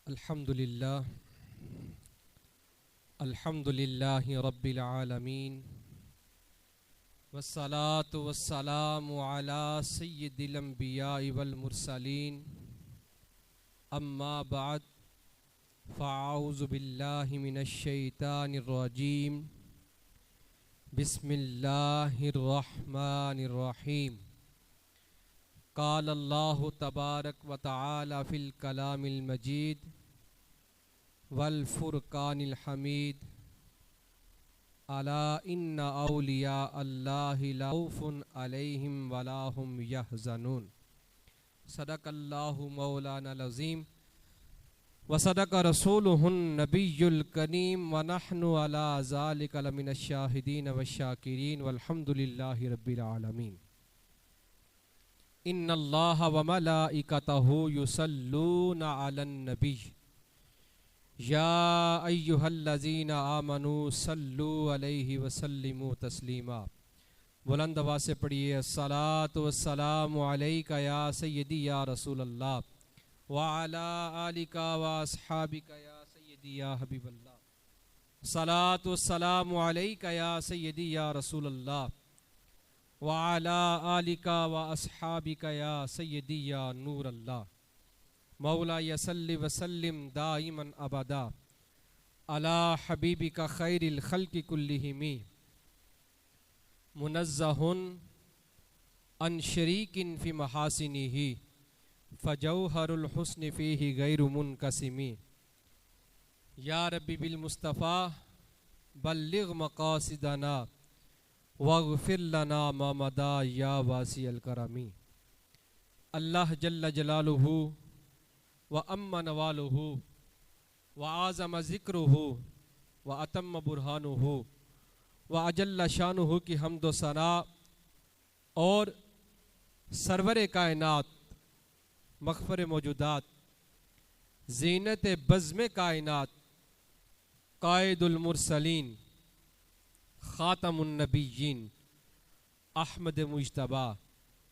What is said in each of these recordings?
अल्हम्दुलिल्लाह अल्हम्दुलिल्लाहि रब्बिल आलमीन वस्सलातु वस्सलामु अला सय्यिदिल अंबियाइ वल मुरसलीन अम्मा बाद फ़अऊज़ु बिल्लाहि मिनश शैतानिर रजीम बिस्मिल्लाहिर रहमानिर रहीम क़ाल अल्लाहु तबारक व तआला फ़िल कलामिल मजीद वल फ़ुरक़ानिल हमीद अला इन्ना औलिया अल्लाहि ला खौफ़ुन अलैहिम वला हुम यहज़नून। सदक़ल्लाहु मौलानाल अज़ीम व सदक़ रसूलुहुन नबियुल करीम व नहनु अला ज़ालिका लमिनश शाहिदीन व शाकिरीन वल्हम्दुलिल्लाहि रब्बिल आलमीन। इन्नल्लाहा व मलाइकतहु युसल्लूना अलन नबी या अय्युहल्लज़ीना आमनू सल्लू अलैहि वसल्लिमू तस्लीमा। बुलंद आवाज़ से पढ़िए अस्सलातु वस्सलामु अलैका या सय्यदी या रसूल अल्लाह व अला आलिका व अस्हाबिका या सय्यदी या हबीबल्लाह। सलातु वस्सलामु अलैका या सय्यदी या रसूल अल्लाह व अला आलिका व अस्हाबिका या सय्यदी या नूर अल्लाह। मौला यसल्लि वसल्लिम दाइमन अबदा अला हबीबिका खैरिल खल्क़ि कुल्लिहिमी मुनज़्ज़हुन अन शरीकिन फ़ी महासिनिही फ़जौहरुल हुस्नि फ़ीही गैरु मुनक़सिमी। या रब्बी बिल मुस्तफ़ा बल्लिग़ मक़ासिदना वग़फ़िर लना मा मदा या वासिअल करमी। अल्लाह जल्ल जलालुहु व अम्मा नवालुहु व आज़म ज़िक्रुहु व अतम्म बुरहानुहु व अजल्ल शानुहु की हम्द व सना और सरवर कायनात मग़फ़िर मौजूदात ज़ीनत बज़्म कायनात क़ाइदुल मुरसलीन ख़ातमुन नबिय्यीन अहमद मुज्तबा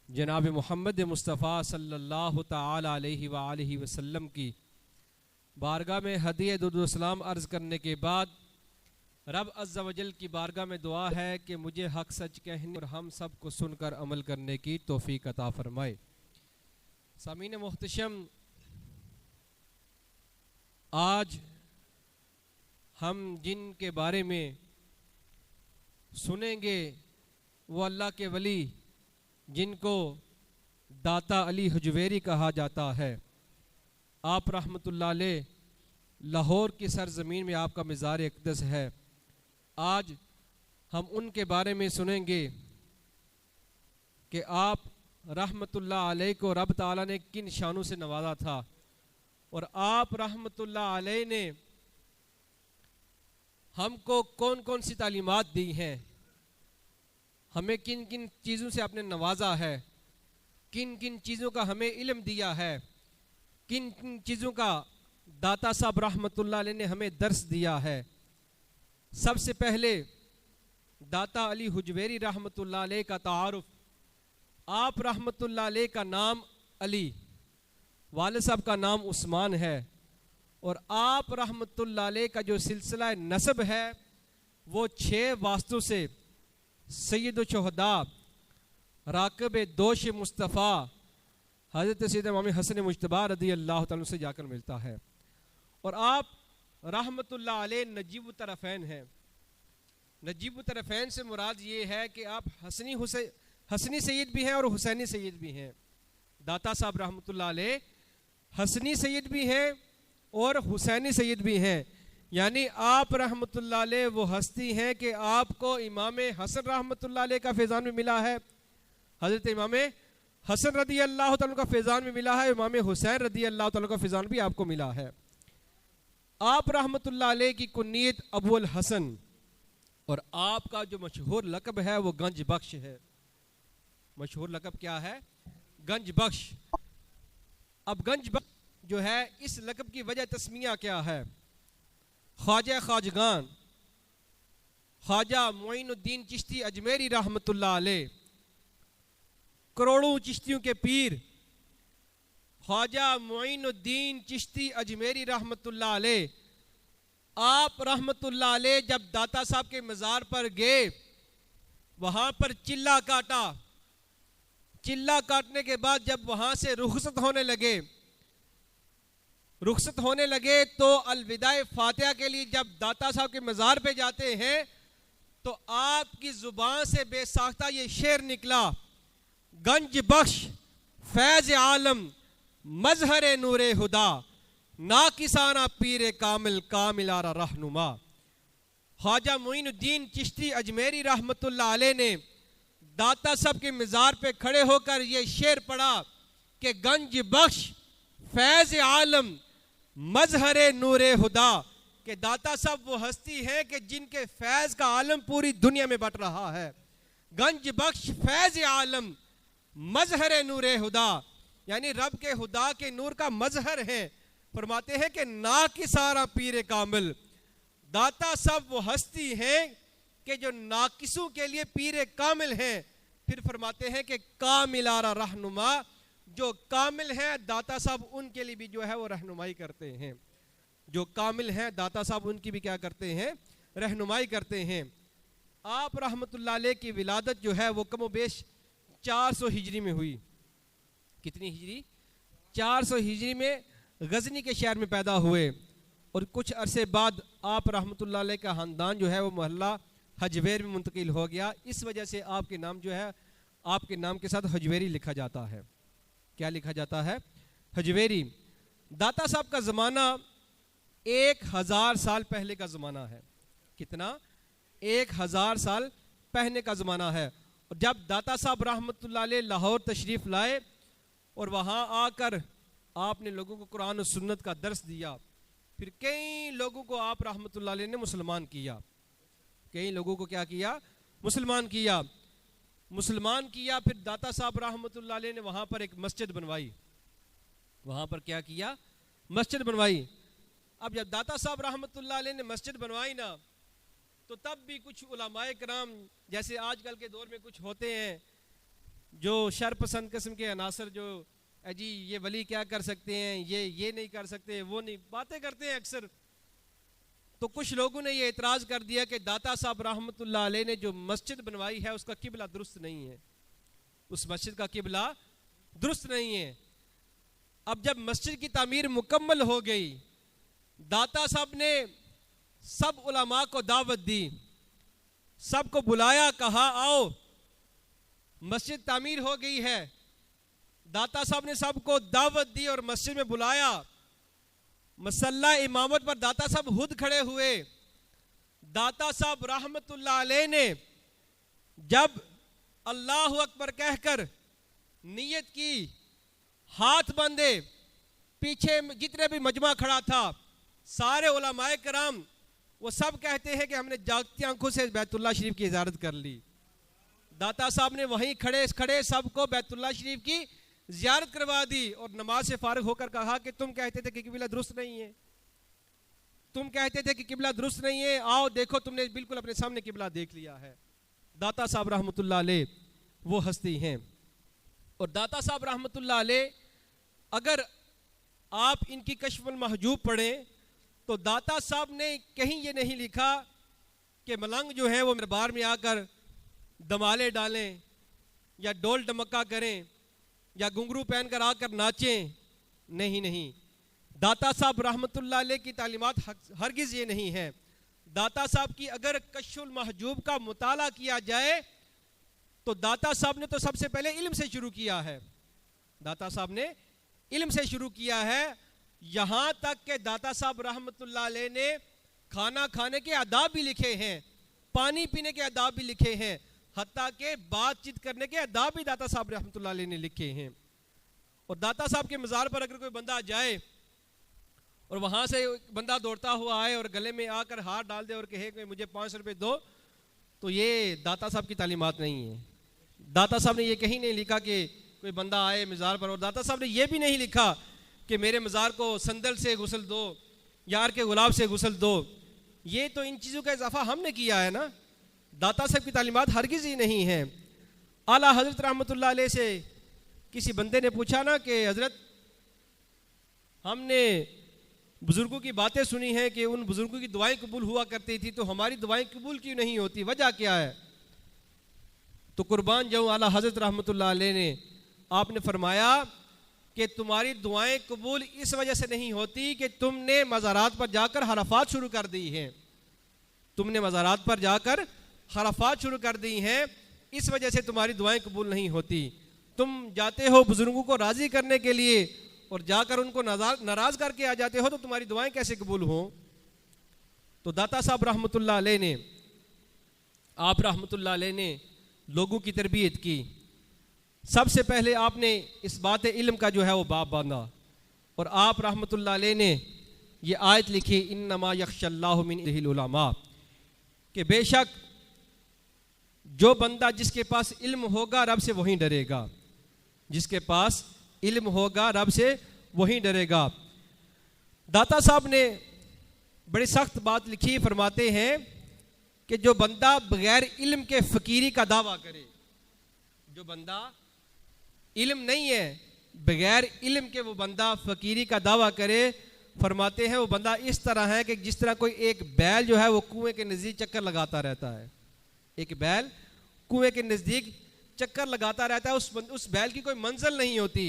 जनाब मोहम्मद मुस्तफ़ा सल्लल्लाहु ताला अलैहि व आलिहि वसल्लम की बारगाह में हदिया दुरूद व सलाम अर्ज़ करने के बाद रब अज़्ज़ा वजल की बारगाह में दुआ है कि मुझे हक़ सच कहने और हम सब को सुनकर अमल करने की तौफ़ीक़ अता फ़रमाए। सामीन मुहतशम, आज हम जिन के बारे में सुनेंगे वो अल्लाह के वली जिनको दाता अली हुजवेरी कहा जाता है। आप रहमतुल्लाह अलैह लाहौर की सरज़मीन में आपका मज़ार अक़दस है। आज हम उनके बारे में सुनेंगे कि आप रहमतुल्लाह अलैह को रब ताला ने किन शानों से नवाजा था और आप रहमतुल्लाह अलैह ने हमको कौन कौन सी तालीमात दी हैं, हमें किन किन चीज़ों से आपने नवाजा है, किन किन चीज़ों का हमें इल्म दिया है, किन किन चीज़ों का दाता साहब रहमतुल्लाह अलैह ने हमें दर्स दिया है। सबसे पहले दाता अली हुजवेरी रहमतुल्लाह अलैह का तारुफ। आप रहमतुल्लाह अलैह का नाम अली, वालिद साहब का नाम उस्मान है और आप रहमतुल्लाह अलैह का जो सिलसिला नसब है वो 6 वास्तों से सैयद शुहदा राक़िब दोष मुस्तफ़ा हज़रत सैयद इमाम हसन मुज्तबा रज़ी अल्लाह तआला से जाकर मिलता है। और आप रहमतुल्लाह अलैह नजीब तरफ़ैन हैं। नजीब तरफ़ैन से मुराद ये है कि आप हसनी सैयद भी हैं और हुसैनी सैयद भी हैं। दाता साहब रहमतुल्लाह अलैह हसनी सैयद भी हैं और हुसैनी सैयद भी हैं। यानी आप रहमतुल्लाह अलैह वो हस्ती हैं कि आपको इमाम हसन रहमतुल्लाह अलैह का फैज़ान भी मिला है, हज़रत इमाम हसन रदी अल्लाह तआला का फैज़ान भी मिला है, इमाम हुसैन रदी अल्लाह तआला का फैज़ान भी आपको मिला है। आप रहमतुल्लाह अलैह की कुन्नियत अबुल हसन और आपका जो मशहूर लक़ब है वो गंज बख्श है। मशहूर लक़ब क्या है? गंज बख्श। अब गंज बख्श जो है इस लक़ब की वजह तस्मिया क्या है? ख्वाजा ख्वाजगान ख्वाजा मोइनुद्दीन चिश्ती अजमेरी रहमतुल्लाह अलैह, करोड़ों चिश्तियों के पीर ख्वाजा मुइनुद्दीन चिश्ती अजमेरी रहमतुल्लाह अलैह, आप रहमतुल्लाह अलैह जब दाता साहब के मज़ार पर गए, वहां पर चिल्ला काटा। चिल्ला काटने के बाद जब वहां से रुखसत होने लगे तो अलविदाए फातिहा के लिए जब दाता साहब के मज़ार पे जाते हैं तो आपकी जुबान से बेसाख्ता ये शेर निकला, गंज बख्श फैज आलम मजहर नूरे हुदा, ना किसाना पीरे कामिल कामिलारा रहनुमा। ख्वाजा मुइनुद्दीन चिश्ती अजमेरी रहमतुल्लाह अलैह ने दाता साहब के मज़ार पे खड़े होकर ये शेर पढ़ा कि गंज बख्श फैज आलम मजहर नूरे हुदा, कि दाता साहब वो हस्ती है कि जिनके फैज का आलम पूरी दुनिया में बट रहा है। गंज बख्श फैज आलम मजहर नूरे हुदा, यानी रब के हुदा के नूर का मजहर है। फरमाते हैं कि ना किसारा पीर कामिल, दाता साहब वो हस्ती है कि जो नाकिसों के लिए पीर कामिल हैं। फिर फरमाते हैं कि कामिलारा रहनुमा, जो कामिल हैं दाता साहब उनके लिए भी जो है वो रहनुमाई करते हैं। जो कामिल हैं दाता साहब उनकी भी क्या करते हैं, रहनुमाई करते हैं। आप रहमतुल्लाह अलैह की विलादत जो है वो कमोबेश 400 हिजरी में हुई। कितनी हिजरी? 400 हिजरी में गजनी के शहर में पैदा हुए और कुछ अरसे बाद आप रहमतुल्लाह अलैह का ख़ानदान जो है वो मोहल्ला हजवेर में मुंतकिल हो गया। इस वजह से आपके नाम जो है, आपके नाम के साथ हजवेरी लिखा जाता है। क्या लिखा जाता है? हजवेरी। दाता साहब का ज़माना 1000 साल पहले का ज़माना है। कितना? 1000 साल पहले का ज़माना है। और जब दाता साहब रहमतुल्लाह अलैह लाहौर तशरीफ़ लाए और वहाँ आकर आपने लोगों को कुरान और सुन्नत का दर्स दिया, फिर कई लोगों को आप रहमतुल्लाह अलैह ने मुसलमान किया। कई लोगों को क्या किया? मुसलमान किया। मुसलमान किया। फिर दाता साहब रहमतुल्लाह अलैह ने वहाँ पर एक मस्जिद बनवाई। वहाँ पर क्या किया? मस्जिद बनवाई। अब जब दाता साहब रहमतुल्लाह अलैह ने मस्जिद बनवाई ना, तो तब भी कुछ उलमाए कराम जैसे आजकल के दौर में कुछ होते हैं जो शरपसंद किस्म के अनासर, जो जी ये वली क्या कर सकते हैं, ये नहीं कर सकते, वो नहीं, बातें करते हैं अक्सर। तो कुछ लोगों ने ये एतराज़ कर दिया कि दाता साहब रहमतुल्लाह अलैह ने जो मस्जिद बनवाई है उसका किबला दुरुस्त नहीं है, उस मस्जिद का किबला दुरुस्त नहीं है। अब जब मस्जिद की तामीर मुकम्मल हो गई, दाता साहब ने सब उलमा को दावत दी, सबको बुलाया, कहा आओ मस्जिद तामीर हो गई है। दाता साहब ने सबको दावत दी और मस्जिद में बुलाया। मसल्ला इमामत पर दाता साहब खुद खड़े हुए। दाता साहब रहमतुल्लाह अलैह ने जब अल्लाहु अकबर कहकर नियत की, हाथ बंधे, पीछे जितने भी मजमा खड़ा था सारे उलमाए कराम वो सब कहते हैं कि हमने जागती आंखों से बैतुल्लाह शरीफ की ज़ियारत कर ली। दाता साहब ने वहीं खड़े खड़े सबको बैतुल्लाह शरीफ की ज़ियारत करवा दी और नमाज से फारिग होकर कहा कि तुम कहते थे कि किबला दुरुस्त नहीं है, तुम कहते थे कि किबला दुरुस्त नहीं है, आओ देखो तुमने बिल्कुल अपने सामने किबला देख लिया है। दाता साहब रहमतुल्लाह अलैह वो हस्ती हैं। और दाता साहब रहमतुल्लाह अलैह, अगर आप इनकी कश्फुल महजूब पढ़ें तो दाता साहब ने कहीं ये नहीं लिखा कि मलंग जो है वो दरबार में आकर दमाले डालें या डोल डमक्का करें या घुंघरू पहनकर आकर नाचें। नहीं नहीं, दाता साहब रहमतुल्लाह अलैह की तालीमात हरगिज़ ये नहीं है। दाता साहब की अगर कश्फुल महजूब का मुताला किया जाए तो दाता साहब ने तो सबसे पहले इल्म से शुरू किया है। दाता साहब ने इल्म से शुरू किया है। यहाँ तक के दाता साहब रहमतुल्लाह अलैह ने खाना खाने के आदाब भी लिखे हैं, पानी पीने के आदाब भी लिखे हैं, हत्ता के बातचीत करने के आदाब भी दाता साहब रहमतुल्लाह अलैह ने लिखे हैं। और दाता साहब के मज़ार पर अगर कोई बंदा जाए और वहाँ से बंदा दौड़ता हुआ आए और गले में आकर हाथ डाल दे और कहे कि मुझे 500 रुपये दो, तो ये दाता साहब की तालीमात नहीं है। दाता साहब ने ये कहीं नहीं लिखा कि कोई बंदा आए मज़ार पर, और दाता साहब ने ये भी नहीं लिखा कि मेरे मज़ार को संदल से गुसल दो, यार के गुलाब से गुसल दो। ये तो इन चीज़ों का इजाफा हमने किया है ना। दाता साहब की तालीमात हरगिज़ ही नहीं है। आला हज़रत रहमतुल्लाह अलैह से किसी बंदे ने पूछा ना कि हज़रत हमने बुजुर्गों की बातें सुनी हैं कि उन बुजुर्गों की दुआएं कबूल हुआ करती थी, तो हमारी दुआएं कबूल क्यों नहीं होती, वजह क्या है? तो कुर्बान जाऊं आला हजरत रहमतुल्लाह अलैह ने आपने फरमाया कि तुम्हारी दुआएं कबूल इस वजह से नहीं होती कि तुमने मज़ारात पर जाकर हरफात शुरू कर दी हैं। तुमने मज़ारात पर जाकर हरफात शुरू कर दी हैं, इस वजह से तुम्हारी दुआएं कबूल नहीं होती। तुम जाते हो बुजुर्गों को राज़ी करने के लिए और जाकर उनको नाराज़ करके आ जाते हो, तो तुम्हारी दुआएं कैसे कबूल हो? तो दाता साहब रहमतुल्लाह अलैह ने, आप रहमतुल्लाह अलैह ने लोगों की तरबियत की। सबसे पहले आपने इस बात इल्म का जो है वो बाब बांधा और आप रहमतुल्लाह अलैह ने ये आयत लिखी, इन्नमा यख्शल्लाहु मिन उलमा, कि बेशक जो बंदा जिसके पास इल्म होगा रब से वही डरेगा, जिसके पास इल्म होगा रब से वही डरेगा। दाता साहब ने बड़ी सख्त बात लिखी, फरमाते हैं कि जो बंदा बगैर इल्म के फ़कीरी का दावा करे, जो बंदा इल्म नहीं है, बगैर इल्म के वो बंदा फ़कीरी का दावा करे, फरमाते हैं वो बंदा इस तरह है कि जिस तरह कोई एक बैल जो है वो कुएं के नज़दीक चक्कर लगाता रहता है। एक बैल कुएं के नज़दीक चक्कर लगाता रहता है, उस बैल की कोई मंजिल नहीं होती।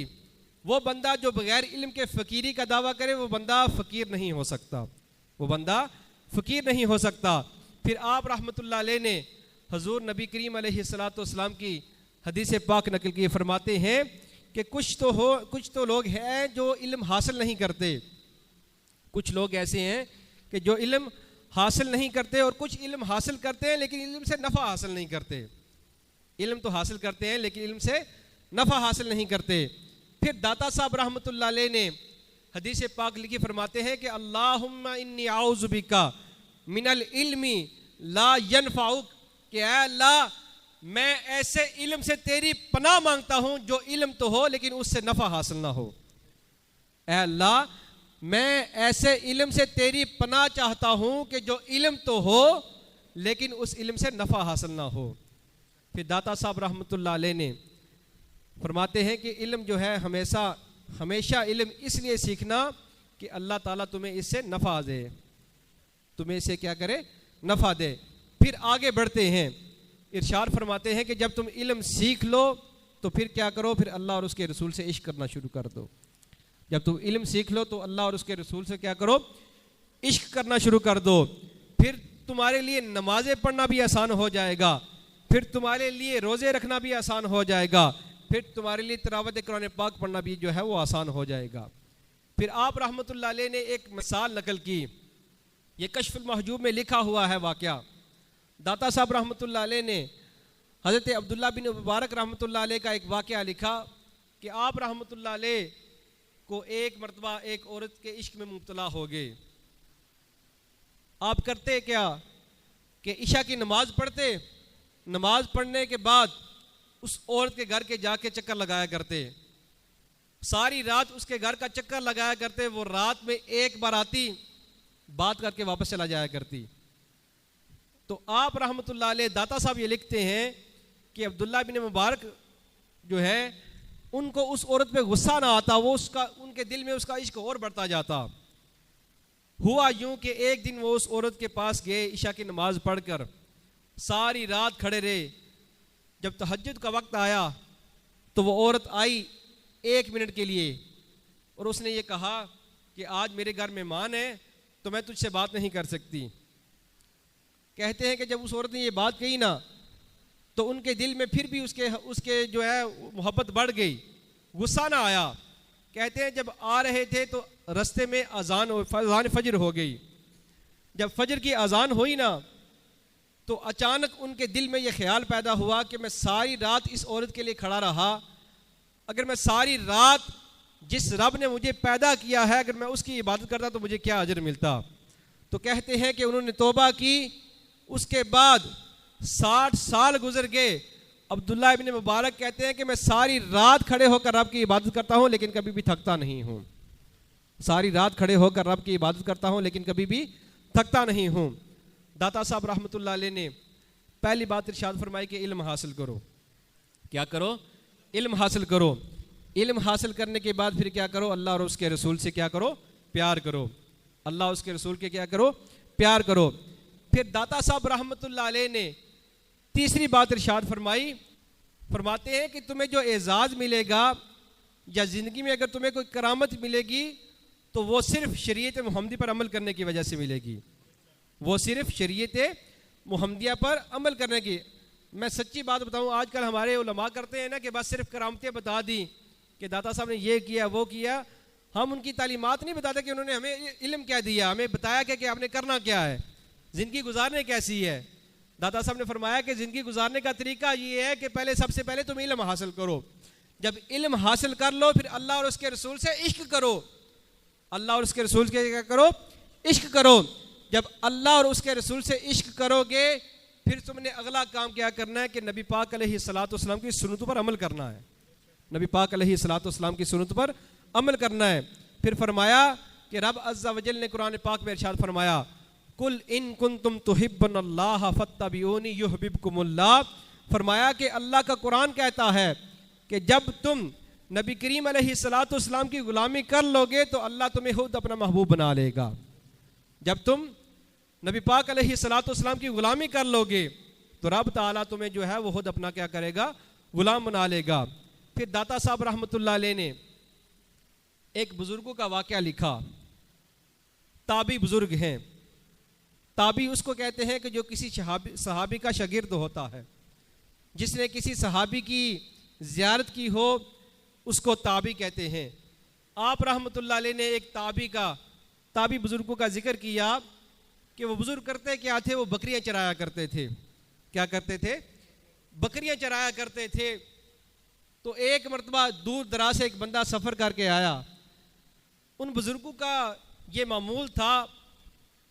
वो बंदा जो बगैर इल्म के फ़कीरी का दावा करे, वो बंदा फ़कीर नहीं हो सकता, वो बंदा फ़कीर नहीं हो सकता। फिर आप रहमतुल्लाह अलैह ने हजूर नबी करीम अलैहिस्सलातु वस्सलाम की हदीस पाक नकल की, फरमाते हैं कि कुछ तो लोग हैं जो इल्म हासिल नहीं करते, कुछ लोग ऐसे हैं कि जो इल्म हासिल नहीं करते और कुछ इल्म हासिल करते हैं लेकिन इल्म से नफ़ा हासिल नहीं करते। इल्म तो हासिल करते हैं लेकिन इल्म से नफ़ा हासिल नहीं करते। फिर दाता साहब रहमतुल्लाह अलैह ने हदीस पाक लिखी, फरमाते हैं कि अल्लाहुम्मा इन्नी आऊज़ु बिका मिनल इल्मी ला यनफाउक, कि ऐ अल्लाह मैं ऐसे इल्म से तेरी पनाह मांगता हूं जो इल्म तो हो लेकिन उससे नफ़ा हासिल ना हो। ऐ अल्लाह मैं ऐसे इल्म से तेरी पनाह चाहता हूं कि जो इल्म तो हो लेकिन उस इल्म से नफ़ा हासिल ना हो। फिर दाता साहब रहमतुल्लाह अलैह ने फरमाते हैं कि इल्म जो है हमेशा इल्म इसलिए सीखना कि अल्लाह ताला तुम्हें इससे नफ़ा दे, तुम्हें इससे क्या करे, नफ़ा दे। फिर आगे बढ़ते हैं, इरशाद फरमाते हैं कि जब तुम इल्म सीख लो तो फिर क्या करो, फिर अल्लाह और उसके रसूल से इश्क करना शुरू कर दो। जब तुम इल्म सीख लो तो अल्लाह और उसके रसूल से क्या करो, इश्क करना शुरू कर दो। फिर तुम्हारे लिए नमाजें पढ़ना भी आसान हो जाएगा, फिर तुम्हारे लिए रोज़े रखना भी आसान हो जाएगा, फिर तुम्हारे लिए तिलावत कुरान पाक पढ़ना भी जो है वो आसान हो जाएगा। फिर आप रहमतुल्लाह अलैह ने एक मिसाल नकल की, ये कश्फुल महजूब में लिखा हुआ है वाक़या। दाता साहब रहमतुल्लाह अलैह ने हज़रत अब्दुल्ला बिन मुबारक रहमतुल्लाह अलैह का एक वाक़या लिखा कि आप रहमतुल्लाह अलैह को एक मरतबा एक औरत के इश्क में मुब्तला हो गए। आप करते क्या कि इशा की नमाज पढ़ते, नमाज पढ़ने के बाद उस औरत के घर के जाके चक्कर लगाया करते, सारी रात उसके घर का चक्कर लगाया करते। वो रात में एक बार आती, बात करके वापस चला जाया करती। तो आप रहमतुल्लाह अलैह दाता साहब ये लिखते हैं कि अब्दुल्ला बिन मुबारक जो है उनको उस औरत पे गुस्सा ना आता, वो उनके दिल में उसका इश्क और बढ़ता जाता। हुआ यूं कि एक दिन वो उस औरत के पास गए, इशा की नमाज पढ़कर सारी रात खड़े रहे। जब तहज्जुद का वक्त आया तो वो औरत आई 1 मिनट के लिए और उसने ये कहा कि आज मेरे घर मेहमान है तो मैं तुझसे बात नहीं कर सकती। कहते हैं कि जब उस औरत ने ये बात कही ना तो उनके दिल में फिर भी उसके जो है मोहब्बत बढ़ गई, गुस्सा ना आया। कहते हैं जब आ रहे थे तो रास्ते में अजान फजर हो गई। जब फजर की अजान हुई ना तो अचानक उनके दिल में ये ख्याल पैदा हुआ कि मैं सारी रात इस औरत के लिए खड़ा रहा, अगर मैं सारी रात जिस रब ने मुझे पैदा किया है अगर मैं उसकी इबादत करता तो मुझे क्या अजर मिलता। तो कहते हैं कि उन्होंने तौबा की। उसके बाद 60 साल गुजर गए। अब्दुल्ला इब्न मुबारक कहते हैं कि मैं सारी रात खड़े होकर रब की इबादत करता हूँ लेकिन कभी भी थकता नहीं हूँ। सारी रात खड़े होकर रब की इबादत करता हूँ लेकिन कभी भी थकता नहीं हूँ। दाता साहब रहमतुल्लाह अलैह ने पहली बात इरशाद फरमाई कि इल्म हासिल करो। क्या करो? इल्म हासिल करो। इल्म हासिल करने के बाद फिर क्या करो, अल्लाह और उसके रसूल से क्या करो, प्यार करो। अल्लाह उसके रसूल के क्या करो, प्यार करो। फिर दाता साहब रहमतुल्लाह अलैह ने तीसरी बात इरशाद फरमाई, फरमाते हैं कि तुम्हें जो एजाज़ मिलेगा या ज़िंदगी में अगर तुम्हें कोई करामत मिलेगी तो वो सिर्फ शरीयत मुहम्मदी पर अमल करने की वजह से मिलेगी, वो सिर्फ शरीयत मुहम्मदिया पर अमल करने की। मैं सच्ची बात बताऊं, आजकल हमारे उलमा करते हैं ना कि बस सिर्फ करामतें बता दी कि दाता साहब ने ये किया वो किया, हम उनकी तालीमात नहीं बताते कि उन्होंने हमें इल्म क्या दिया, हमें बताया कि आपने करना क्या है, ज़िंदगी गुजारने कैसी है। दाता साहब ने फरमाया कि ज़िंदगी गुजारने का तरीका ये है कि पहले सबसे पहले तुम इल्म हासिल करो, जब इल्म हासिल कर लो फिर अल्लाह और उसके रसूल से इश्क करो, अल्लाह और उसके रसूल के क्या करो, इश्क करो। जब अल्लाह और उसके रसूल से इश्क करोगे फिर तुमने अगला काम क्या करना है कि नबी पाक अलैहिस्सलाम की सुन्नतों पर अमल करना है, नबी पाक अलैहिस्सलाम की सुन्नतों पर अमल करना है। फिर फरमाया कि रब अज़्ज़ा वजल ने कुरान पाक में इरशाद फरमाया, कुल इन कुंतुम तुहिब्बुनल्लाह फत्तबिऊनी युहब्बिबकुमुल्लाह। फरमाया कि अल्लाह का कुरान कहता है कि जब तुम नबी करीम अलैहिस्सलाम की गुलामी कर लोगे तो अल्लाह तुम्हें खुद अपना महबूब बना लेगा। जब तुम नबी पाक अलैहिस्सलाम की गुलामी कर लोगे तो रब ताला तुम्हें जो है वो खुद अपना क्या करेगा, गुलाम बना लेगा। फिर दाता साहब रहमतुल्लाह अलैह ने एक बुजुर्गों का वाक़या लिखा। ताबी बुजुर्ग हैं, ताबी उसको कहते हैं कि जो किसी सहाबी का शागिर्द होता है, जिसने किसी सहाबी की ज़ियारत की हो उसको ताबी कहते हैं। आप रहमतुल्लाह अलैह ने एक ताबी बुजुर्गों का जिक्र किया कि वो बुजुर्ग करते क्या थे, वो बकरियां चराया करते थे। क्या करते थे, बकरियां चराया करते थे। तो एक मरतबा दूर दराज से एक बंदा सफ़र करके आया। उन बुजुर्गों का ये मामूल था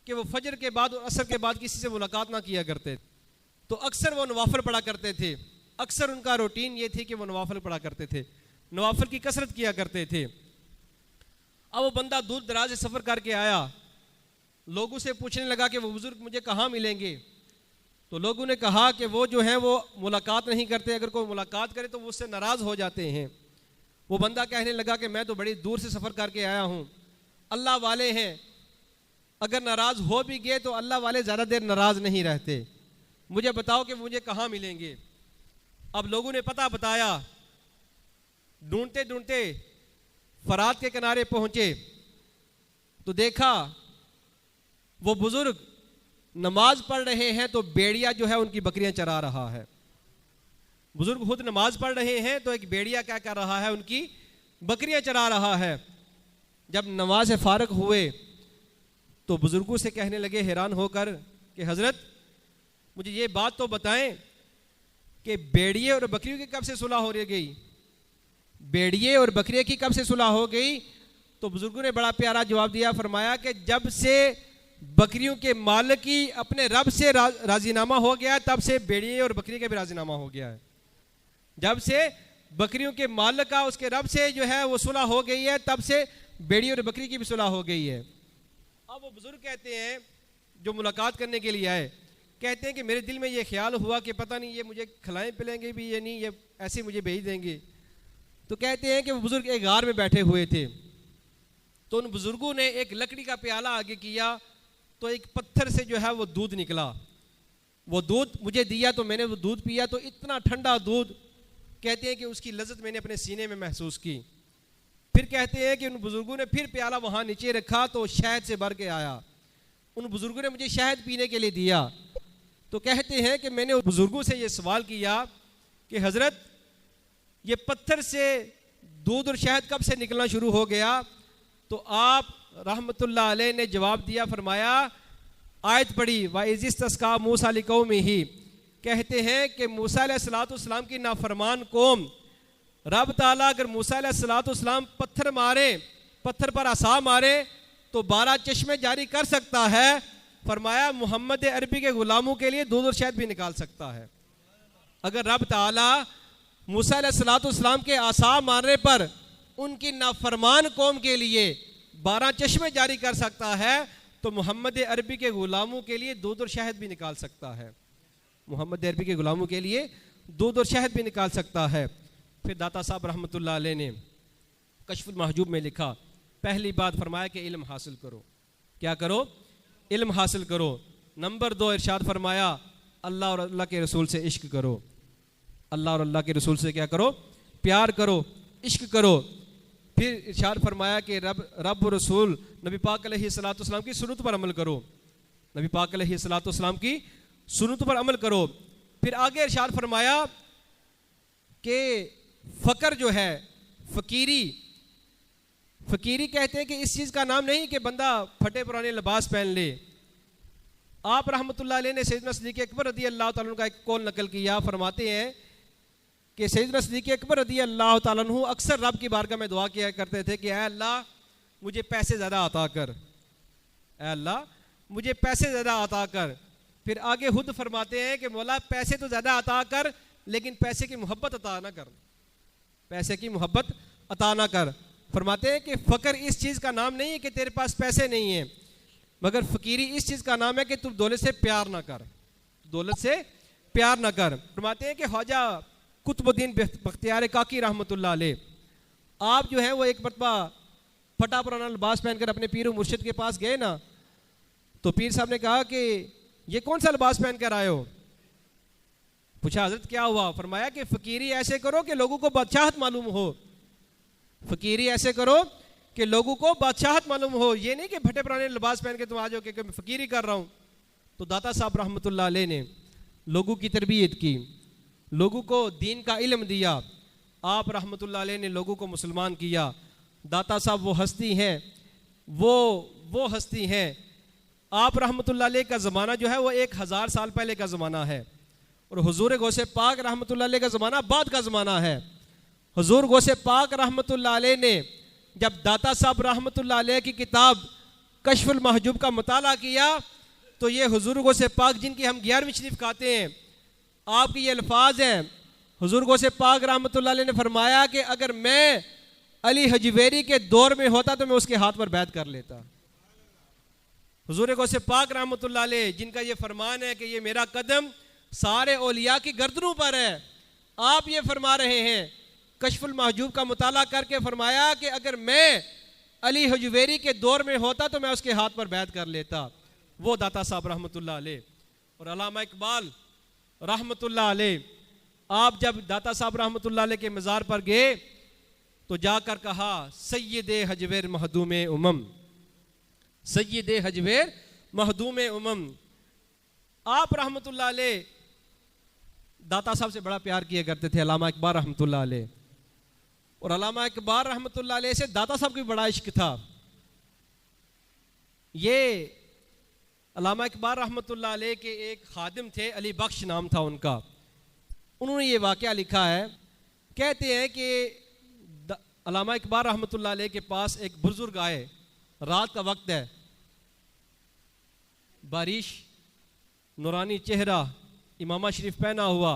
कि वो फजर के बाद और असर के बाद किसी से मुलाकात ना किया करते, तो अक्सर वो नवाफिल पढ़ा करते थे। अक्सर उनका रूटीन ये थी कि वो नवाफिल पढ़ा करते थे, नवाफिल की कसरत किया करते थे। अब वो बंदा दूर दराज से सफ़र करके आया, लोगों से पूछने लगा कि वो बुजुर्ग मुझे कहाँ मिलेंगे। तो लोगों ने कहा कि वो जो है वो मुलाकात नहीं करते, अगर कोई मुलाकात करे तो वो उससे नाराज़ हो जाते हैं। वो बंदा कहने लगा कि मैं तो बड़ी दूर से सफ़र करके आया हूँ, अल्लाह वाले हैं, अगर नाराज़ हो भी गए तो अल्लाह वाले ज़्यादा देर नाराज़ नहीं रहते, मुझे बताओ कि मुझे कहाँ मिलेंगे। अब लोगों ने पता बताया, ढूंढते ढूंढते फरात के किनारे पहुंचे तो देखा वो बुजुर्ग नमाज पढ़ रहे हैं तो भेड़िया जो है उनकी बकरियां चरा रहा है। बुजुर्ग खुद नमाज पढ़ रहे हैं तो एक भेड़िया क्या कर रहा है, उनकी बकरियां चरा रहा है। जब नमाज से फारग हुए तो बुजुर्गों से कहने लगे हैरान होकर कि हजरत मुझे ये बात तो बताएं कि भेड़िए और बकरियों की कब से सुलह हो गई, भेड़िए और बकरियों की कब से सुलह हो गई। तो बुजुर्गों ने बड़ा प्यारा जवाब दिया, फरमाया कि जब से बकरियों के मालिक की अपने रब से राजीनामा हो गया तब से भेड़िए और बकरी का भी राजीनामा हो गया है। जब से बकरियों के मालिक का उसके रब से जो है वो सुलह हो गई है तब से भेड़िए और बकरी की भी सुलह हो गई है। अब वो बुजुर्ग कहते हैं जो मुलाकात करने के लिए आए, कहते हैं कि मेरे दिल में ये ख्याल हुआ कि पता नहीं ये मुझे खिलाएं पिलेंगे भी या नहीं, ये ऐसे मुझे भेज देंगे। तो कहते हैं कि वो बुजुर्ग एक गार में बैठे हुए थे तो उन बुजुर्गों ने एक लकड़ी का प्याला आगे किया तो एक पत्थर से जो है वो दूध निकला। वो दूध मुझे दिया तो मैंने वो दूध पिया तो इतना ठंडा दूध, कहते हैं कि उसकी लज्जत मैंने अपने सीने में महसूस की। फिर कहते हैं कि उन बुजुर्गों ने फिर प्याला वहाँ नीचे रखा तो शहद से भर के आया। उन बुजुर्गों ने मुझे शहद पीने के लिए दिया। तो कहते हैं कि मैंने उन बुजुर्गों से ये सवाल किया कि हज़रत ये पत्थर से दूध और शहद कब से निकलना शुरू हो गया। तो आप रहमतुल्लाह अलैह ने जवाब दिया, फरमाया आयत पढ़ी वाइज़िस्तस्का मूसा लिकौमिही, कहते हैं कि मूसा अलैहिस्सलाम की नाफरमान कौम, रब ताला अगर मूसा अलैहिस्सलाम पत्थर मारे, पत्थर पर आसा मारे तो 12 चश्मे जारी कर सकता है। फरमाया मोहम्मद अरबी के गुलामों के लिए दूध और शहद भी निकाल सकता है। अगर रब ताला मूसा अलैहिस्सलाम के आसा मारने पर उनकी नाफरमान कौम के लिए 12 चश्मे जारी कर सकता है तो मोहम्मद अरबी के गुलामों के लिए दूध और शहद भी निकाल सकता है। मोहम्मद अरबी के गुलामों के लिए दूध और शहद भी निकाल सकता है। फिर दाता साहब रहमतुल्लाह अलैह ने कश्फुल महजूब में लिखा। पहली बात फरमाया कि इल्म हासिल करो। क्या करो? इल्म हासिल करो। नंबर 2 इरशाद फरमाया अल्लाह और अल्लाह के रसूल से इश्क करो। अल्लाह और अल्लाह के रसूल से क्या करो? प्यार करो, इश्क करो। फिर इरशाद फरमाया कि रब रसूल नबी पाक अलैहिस्सलातु वस्सलाम की सुन्नत पर अमल करो। नबी पाक अलैहिस्सलातु वस्सलाम की सुन्नत पर अमल करो। फिर आगे इरशाद फरमाया कि फ़क्र जो है, फ़कीरी कहते हैं कि इस चीज़ का नाम नहीं कि बंदा फटे पुराने लिबास पहन ले। आप रहमतुल्लाह अलैह ने सैयदना सिद्दीक़ अकबर रज़ी अल्लाह तआला अन्हु का एक कौल नकल किया। फरमाते हैं कि सैयदना सिद्दीक़ अकबर रज़ी अल्लाह तआला अन्हु अक्सर रब की बारगाह में दुआ किया करते थे कि ऐ अल्लाह मुझे पैसे ज़्यादा अता कर, ऐ अल्लाह मुझे पैसे ज़्यादा अता कर। फिर आगे खुद फरमाते हैं कि मौला पैसे तो ज़्यादा अता कर लेकिन पैसे की मोहब्बत अता ना कर, पैसे की मोहब्बत अता ना कर। फरमाते हैं कि फ़क्र इस चीज़ का नाम नहीं है कि तेरे पास पैसे नहीं हैं, मगर फ़कीरी इस चीज़ का नाम है कि तू दौलत से प्यार ना कर, दौलत से प्यार ना कर। फरमाते हैं कि ख्वाजा कुतुबुद्दीन बख्तियार काकी रहमतुल्लाह अलैह, आप जो है वो एक मरतबा फटा पुराना लिबास पहनकर अपने पीर और मुर्शिद के पास गए ना, तो पीर साहब ने कहा कि ये कौन सा लिबास पहन कर आए हो? पूछा हजरत क्या हुआ? फरमाया कि फ़कीरी ऐसे करो कि लोगों को बादशाहत मालूम हो, फ़कीरी ऐसे करो कि लोगों को बादशाहत मालूम हो। ये नहीं कि फटे पुराने लिबास पहन के तुम आ जाओ कि मैं फ़कीरी कर रहा हूँ। तो दाता साहब रहमतुल्लाह अलैह ने लोगों की तरबियत की, लोगों को दीन का इल्म दिया। आप रहमतुल्लाह अलैह ने लोगों को मुसलमान किया। दाता साहब वो हस्ती हैं, वो हस्ती हैं। आप रहमतुल्लाह अलैह का ज़माना जो है वो 1000 साल पहले का ज़माना है और हुजूर गौसे पाक रहमतुल्लाह अलैह का ज़माना बाद का ज़माना है। हुजूर गौसे पाक रहमतुल्लाह अलैह ने जब दाता साहब रहमतुल्लाह अलैह की किताब कश्फुल महजूब का मुताला किया तो ये हुजूर गौसे पाक जिनकी हम 11वीं शरीफ खाते हैं, आपके ये अल्फाज हैं। हुजूर गौसे पाक रहमतुल्लाह अलैह ने फरमाया कि अगर मैं अली हजवेरी के दौर में होता तो मैं उसके हाथ पर बैत कर लेता। हुजूर गौसे पाक रहमतुल्लाह अलैह जिनका ये फरमान है कि ये मेरा कदम सारे औलिया की गर्दनों पर है, आप ये फरमा रहे हैं कश्फुल महजूब का मुताला करके फरमाया कि अगर मैं अली हजवेरी के दौर में होता तो मैं उसके हाथ पर बैत कर लेता। वो दाता साहब रहमतुल्लाह अलैह। और अल्लामा इकबाल रहमतुल्लाह अलैह, आप जब दाता साहब रहमतुल्लाह अलैह के मज़ार पर गए तो जाकर कहा सय्यदे हजवेर महदूमे उमम, सय्यदे हजवेर महदूमे उमम। आप रहमतुल्लाह अलैह दाता साहब से बड़ा प्यार किया करते थे अल्लामा इकबाल रहमतुल्लाह अलैह, और अल्लामा इकबाल रहमतुल्लाह अलैह से दाता साहब को भी बड़ा इश्क था। ये अल्लामा इकबाल रहमतुल्लाह अलैह के एक खादिम थे, अली बख्श नाम था उनका। उन्होंने ये वाक़या लिखा है, कहते हैं कि अल्लामा इकबाल रहमतुल्लाह अलैह के पास एक बुजुर्ग आए, रात का वक्त है, बारिश, नूरानी चेहरा, इमामा शरीफ पहना हुआ।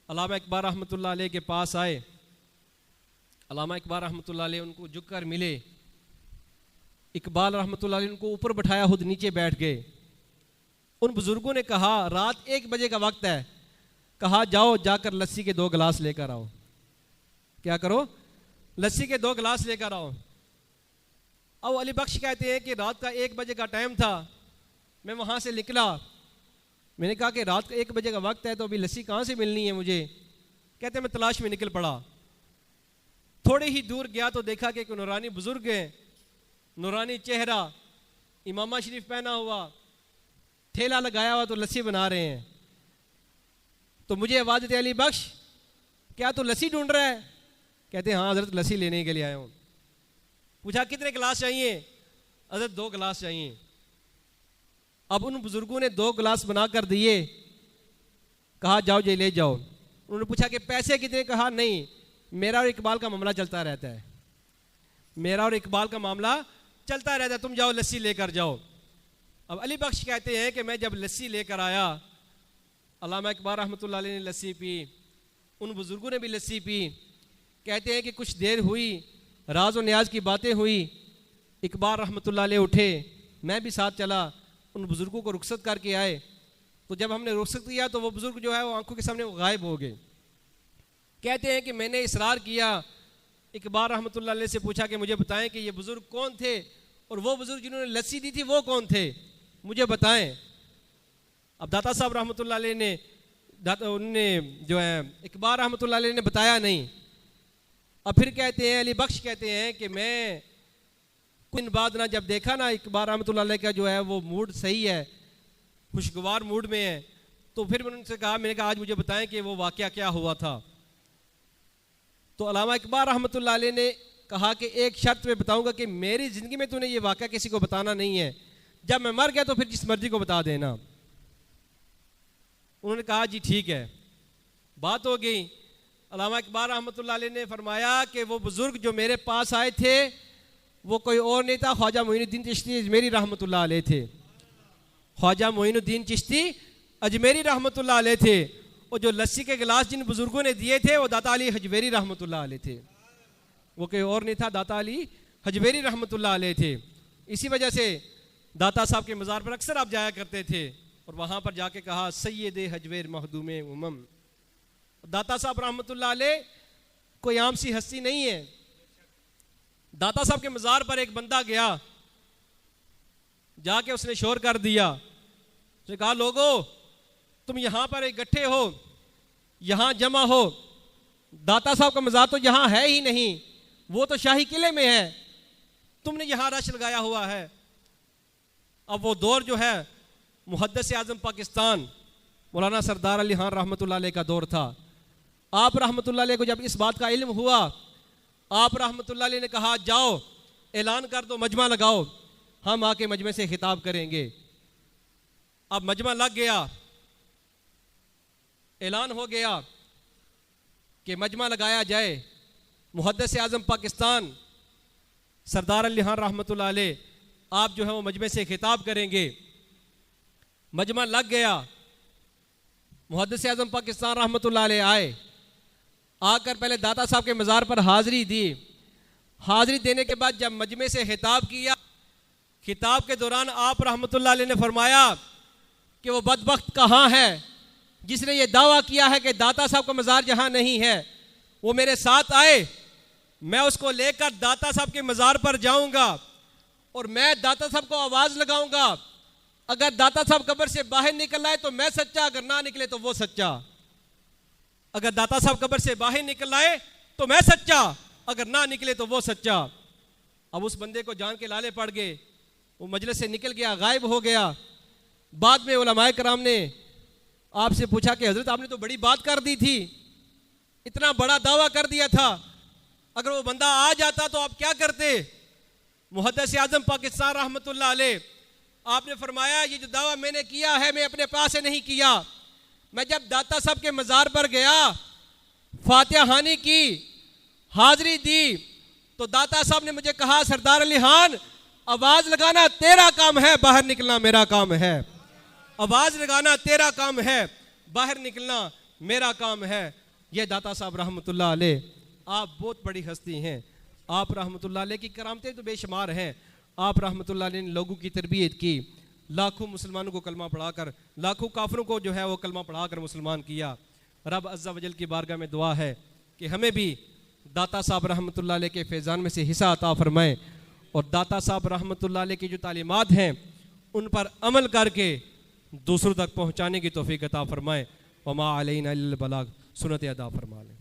अल्लामा इकबाल रहमतुल्लाह अलैह के पास आए। अल्लामा इकबाल रहमतुल्लाह अलैह उनको झुककर मिले। इकबाल रहमतुल्लाह अलैह उनको ऊपर बैठाया, खुद नीचे बैठ गए। उन बुजुर्गों ने कहा रात 1 बजे का वक्त है, कहा जाओ जाकर लस्सी के 2 गिलास लेकर आओ। क्या करो? लस्सी के 2 गिलास लेकर आओ। अब अली बख्श कहते हैं कि रात का 1 बजे का टाइम था, मैं वहाँ से निकला। मैंने कहा कि रात का 1 बजे का वक्त है तो अभी लस्सी कहाँ से मिलनी है मुझे? कहते मैं तलाश में निकल पड़ा। थोड़े ही दूर गया तो देखा कि एक नूरानी बुजुर्ग है, नूरानी चेहरा, इमामा शरीफ पहना हुआ, ठेला लगाया हुआ तो लस्सी बना रहे हैं। तो मुझे आवाज़ दी अली बख्श क्या तू लस्सी ढूंढ रहा है? कहते हाँ हजरत लस्सी लेने के लिए आया हूँ। पूछा कितने गिलास चाहिए? हजरत 2 गिलास चाहिए। अब उन बुजुर्गों ने 2 गिलास बना कर दिए, कहा जाओ ये ले जाओ। उन्होंने पूछा कि पैसे कितने? कहा नहीं, मेरा और इकबाल का मामला चलता रहता है, मेरा और इकबाल का मामला चलता रहता है, तुम जाओ लस्सी लेकर जाओ। अब अली बख्श कहते हैं कि मैं जब लस्सी लेकर आया, अल्लामा इकबाल रहमतुल्लाह अलैह ने लस्सी पी, उन बुजुर्गों ने भी लस्सी पी। कहते हैं कि कुछ देर हुई, राज और न्याज की बातें हुई, इकबाल रहमतुल्लाह अलैह उठे, मैं भी साथ चला, उन बुजुर्गों को रुखसत करके आए। तो जब हमने रुखसत किया तो वो बुजुर्ग जो है वो आंखों के सामने वो गायब हो गए। कहते हैं कि मैंने इसरार किया इकबाल रहमतुल्लाह अलैह से पूछा कि मुझे बताएं कि ये बुज़ुर्ग कौन थे और वो बुज़ुर्ग जिन्होंने लस्सी दी थी वो कौन थे, मुझे बताएं। अब दाता साहब रहमतुल्लाह अलैह ने उन्होंने जो है इकबाल रहमतुल्लाह अलैह ने बताया नहीं। अब फिर कहते हैं, अली बख्श कहते हैं कि मैं कुछ दिन बाद ना जब देखा ना इकबाल रहमतुल्लाह अलैह का जो है वो मूड सही है, खुशगवार मूड में है, तो फिर मैंने उनसे कहा, मैंने कहा आज मुझे बताएं कि वो वाक़या क्या हुआ था। तो अल्लामा इकबाल रहमतुल्लाह अलैह ने कहा कि एक शर्त पे बताऊंगा कि मेरी ज़िंदगी में तूने ये वाक़या किसी को बताना नहीं है, जब मैं मर गया तो फिर जिस मर्जी को बता देना। उन्होंने कहा जी ठीक है। बात हो गई। अल्लामा इकबाल रहमतुल्लाह अलैह ने फरमाया कि वो बुज़ुर्ग जो मेरे पास आए थे वो कोई और नहीं था, ख्वाजा मोइनुद्दीन चिश्ती अजमेरी रहमतुल्लाह अलैह थे। ख्वाजा मोइनुद्दीन चिश्ती अजमेरी रहमतुल्लाह अलैह थे। और जो लस्सी के गिलास जिन बुजुर्गों ने दिए थे वो दाता अली हजवेरी रहमतुल्लाह अलैह थे, वो कोई और नहीं था, दाता अली हजवेरी रहमतुल्लाह अलैह थे। इसी वजह से दाता साहब के मज़ार पर अक्सर आप जाया करते थे और वहाँ पर जाके कहा सैयद हजवेर महदूम उमम। दाता साहब रहमतुल्लाह अलैह कोई आम सी हस्ती नहीं है। दाता साहब के मज़ार पर एक बंदा गया, जाके उसने शोर कर दिया, उसने कहा लोगो तुम यहाँ पर इकट्ठे हो, यहाँ जमा हो, दाता साहब का मज़ार तो यहाँ है ही नहीं, वो तो शाही किले में है, तुमने यहाँ रश लगाया हुआ है। अब वो दौर जो है मुहद्दिस आज़म पाकिस्तान मौलाना सरदार अली खान रहमतुल्लाह अलैह का दौर था। आप रहमतुल्लाह अलैह को जब इस बात का इल्म हुआ, आप रहमतुल्लाह अलैह ने कहा जाओ ऐलान कर दो, मजमा लगाओ, हम आके मजमे से खिताब करेंगे। अब मजमा लग गया, ऐलान हो गया कि मजमा लगाया जाए, मुहद्दिस आज़म पाकिस्तान सरदार अली खान रहमतुल्लाह अलैह आप जो है वो मजमे से खिताब करेंगे। मजमा लग गया, मुहद्दिस आज़म पाकिस्तान रहमतुल्लाह अलैह आए, आकर पहले दाता साहब के मज़ार पर हाज़री दी। हाज़री देने के बाद जब मजमे से खिताब किया, खिताब के दौरान आप रहमतुल्लाह अलैह ने फरमाया कि वो बदबख्त कहाँ है जिसने ये दावा किया है कि दाता साहब का मज़ार जहाँ नहीं है, वो मेरे साथ आए, मैं उसको लेकर दाता साहब के मज़ार पर जाऊँगा और मैं दाता साहब को आवाज़ लगाऊंगा। अगर दाता साहब कब्र से बाहर निकल आए तो मैं सच्चा, अगर ना निकले तो वो सच्चा। अगर दाता साहब कब्र से बाहर निकल आए तो मैं सच्चा, अगर ना निकले तो वो सच्चा। अब उस बंदे को जान के लाले पड़ गए, वो मजलिस से निकल गया, गायब हो गया। बाद में उलमाए कराम ने आपसे पूछा कि हजरत आपने तो बड़ी बात कर दी थी, इतना बड़ा दावा कर दिया था, अगर वो बंदा आ जाता तो आप क्या करते? मुहद्दिस आज़म पाकिस्तान रहमतुल्लाह अलैह आपने फरमाया ये जो दावा मैंने किया है मैं अपने पास से नहीं किया। मैं जब दाता साहब के मज़ार पर गया, फातिहा हानी की, हाज़री दी, तो दाता साहब ने मुझे कहा सरदार अली खान आवाज़ लगाना तेरा काम है, बाहर निकलना मेरा काम है। आवाज़ लगाना तेरा काम है, बाहर निकलना मेरा काम है। यह दाता साहब रहमतुल्लाह अलैह, आप बहुत बड़ी हस्ती हैं। आप रहमतुल्लाह अलैह की करामतें तो बेशुमार हैं। आप रहमतुल्लाह अलैह ने लोगों की तरबियत की, लाखों मुसलमानों को कलमा पढ़ाकर, लाखों काफिरों को जो है वो कलमा पढ़ाकर मुसलमान किया। रब अज़्ज़ा वजल की बारगाह में दुआ है कि हमें भी दाता साहब रहमतुल्लाह अलैह के फैज़ान में से हिस्सा अता फरमाएँ और दाता साहब रहमतुल्लाह अलैह की जो तालीमात हैं उन पर अमल करके दूसरों तक पहुँचाने की तौफ़ीक़ अता फरमाएँ। वमा अलैना इल्लल बलाग, सुन्नत अदा फरमा लें।